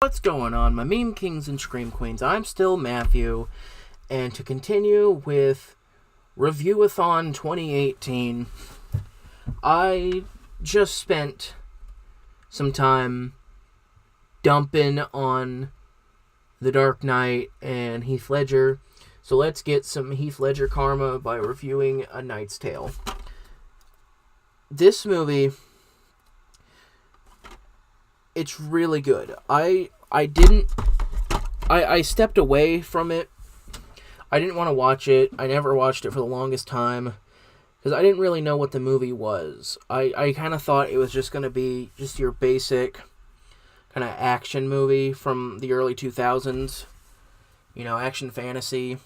What's going on, my meme kings and scream queens? I'm still Matthew, and to continue with Reviewathon 2018, I just spent some time dumping on The Dark Knight and Heath Ledger, so let's get some Heath Ledger karma by reviewing A Knight's Tale. This movie, it's really good. I stepped away from it. I didn't want to watch it. I never watched it for the longest time because I didn't really know what the movie was. I kind of thought it was just going to be just your basic kind of action movie from the early 2000s. You know, action fantasy.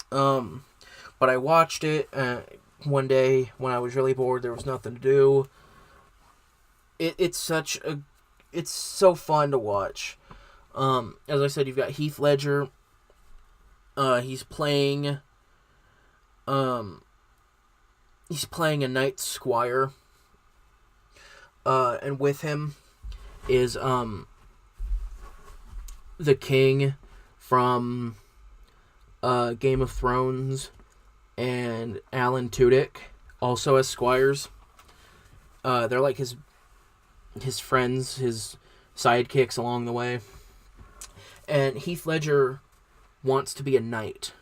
But I watched it one day when I was really bored. There was nothing to do. It's so fun to watch. As I said, you've got Heath Ledger. He's playing a knight squire. And with him is the king from Game of Thrones and Alan Tudyk, also as squires. They're like his friends, his sidekicks along the way. And Heath Ledger wants to be a knight,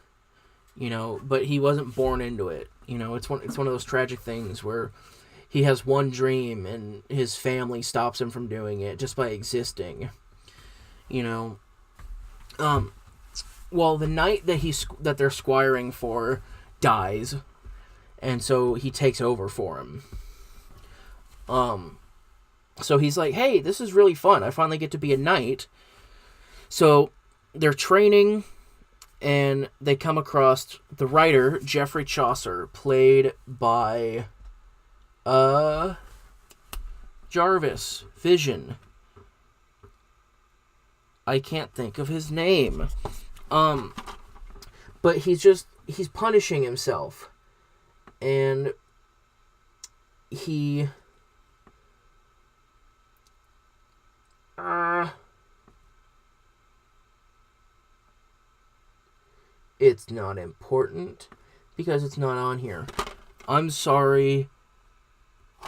you know, but he wasn't born into it. You know, it's one of those tragic things where he has one dream and his family stops him from doing it just by existing. You know, well, the knight that they're squiring for dies, and so he takes over for him. So he's like, hey, this is really fun. I finally get to be a knight. So they're training, and they come across the writer, Geoffrey Chaucer, played by Jarvis, Vision. I can't think of his name. But he's punishing himself. And he... It's not important because it's not on here. I'm sorry,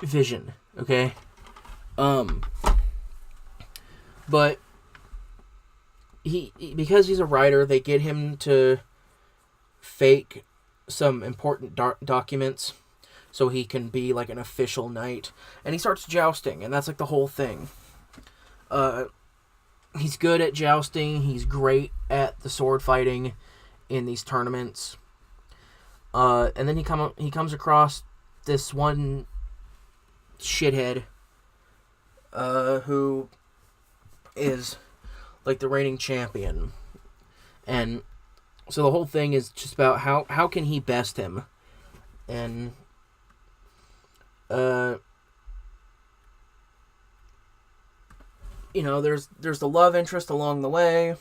Vision, okay? But because he's a writer, they get him to fake some important documents so he can be like an official knight, and he starts jousting, and that's like the whole thing. He's good at jousting. He's great at the sword fighting in these tournaments. And then he comes across this one shithead who is like the reigning champion. And so the whole thing is just about how can he best him. And you know, there's the love interest along the way,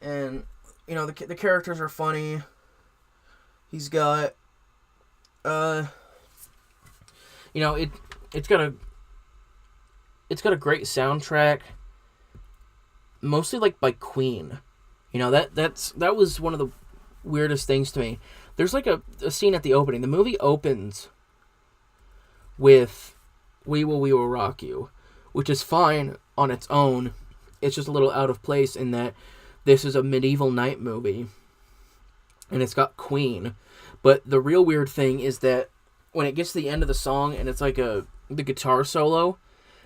and you know the characters are funny. He's got, you know, it's got a great soundtrack, mostly like by Queen. You know, that was one of the weirdest things to me. There's like a scene at the opening. The movie opens with "We Will Rock You," which is fine on its own. It's just a little out of place in that this is a medieval knight movie, and it's got Queen. But the real weird thing is that when it gets to the end of the song and it's like the guitar solo,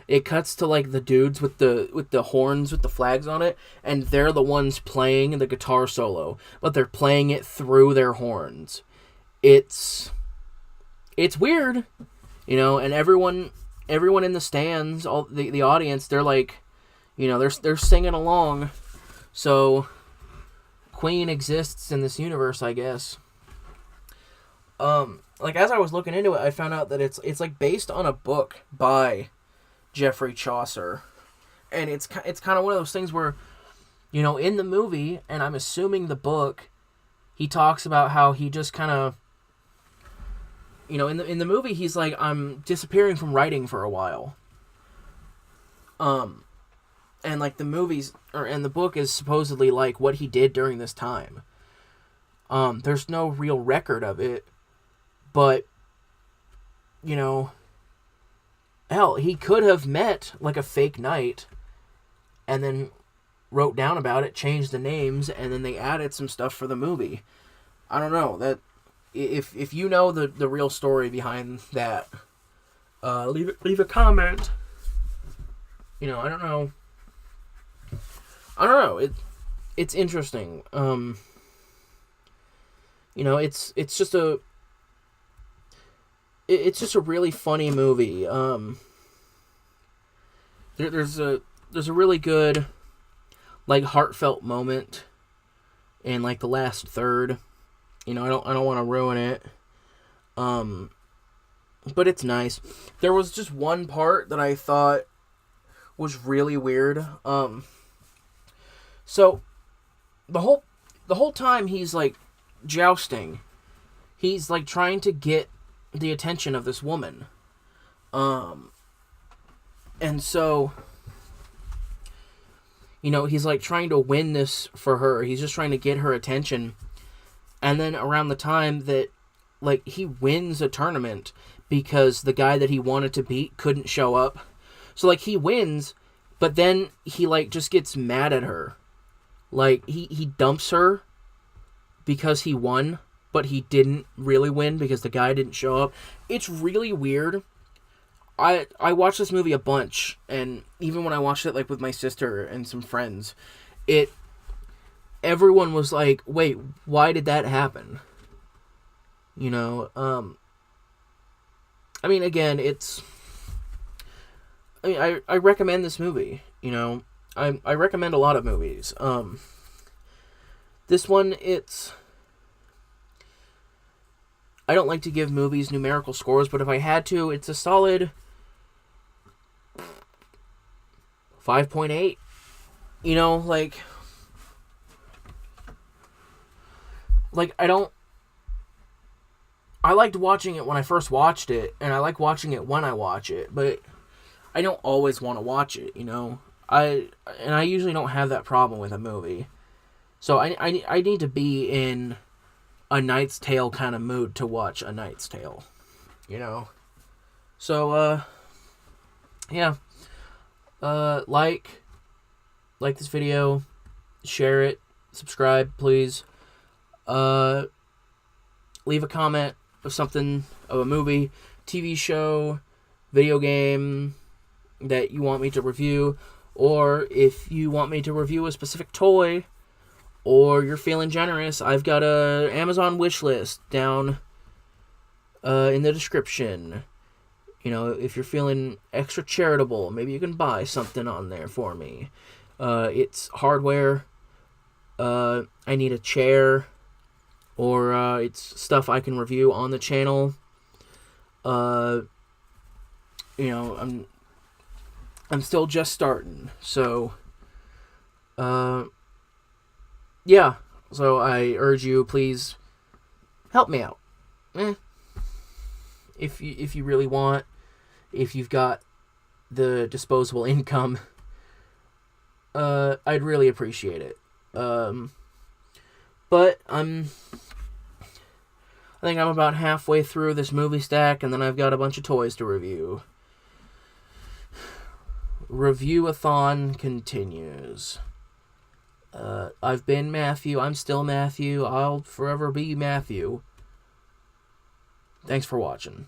it cuts to like the dudes with the horns with the flags on it, and they're the ones playing the guitar solo, but they're playing it through their horns. It's weird, you know, and everyone in the stands, all the audience, they're like, you know, they're singing along. So Queen exists in this universe, I guess. Like as I was looking into it, I found out that it's like based on a book by Geoffrey Chaucer, and it's kind of one of those things where, you know, in the movie, and I'm assuming the book, he talks about how he just kind of, you know, in the movie, he's like, I'm disappearing from writing for a while. And like the movies and the book is supposedly like what he did during this time. There's no real record of it, but you know, hell, he could have met like a fake knight and then wrote down about it, changed the names, and then they added some stuff for the movie. I don't know. That if you know the real story behind that, leave a comment. You know, I don't know. It's interesting. You know, it's just a really funny movie. There's a really good, like, heartfelt moment in like the last third. You know, I don't want to ruin it. But it's nice. There was just one part that I thought was really weird. So the whole time he's like jousting, he's like trying to get the attention of this woman. And so, you know, he's like trying to win this for her. He's just trying to get her attention. And then around the time that like he wins a tournament because the guy that he wanted to beat couldn't show up. So like he wins, but then he like just gets mad at her. Like he dumps her because he won, but he didn't really win because the guy didn't show up. It's really weird. I watched this movie a bunch, and even when I watched it like with my sister and some friends, everyone was like, "Wait, why did that happen?" You know, I mean, again, I recommend this movie. You know, I recommend a lot of movies. This one, I don't like to give movies numerical scores, but if I had to, it's a solid 5.8. You know, like I liked watching it when I first watched it, and I like watching it when I watch it, but I don't always want to watch it, you know? I usually don't have that problem with a movie. So I need to be in a Knight's Tale kind of mood to watch A Knight's Tale, you know? So, yeah. Like this video, share it, subscribe, please. Leave a comment of something, of a movie, TV show, video game that you want me to review, or if you want me to review a specific toy, or you're feeling generous, I've got a Amazon wish list down in the description. You know, if you're feeling extra charitable, maybe you can buy something on there for me. It's hardware. I need a chair, or it's stuff I can review on the channel. You know, I'm still just starting, so yeah. So I urge you, please help me out. If you really want, if you've got the disposable income, I'd really appreciate it. But I think I'm about halfway through this movie stack, and then I've got a bunch of toys to review. Review-a-thon continues. I've been Matthew. I'm still Matthew. I'll forever be Matthew. Thanks for watching.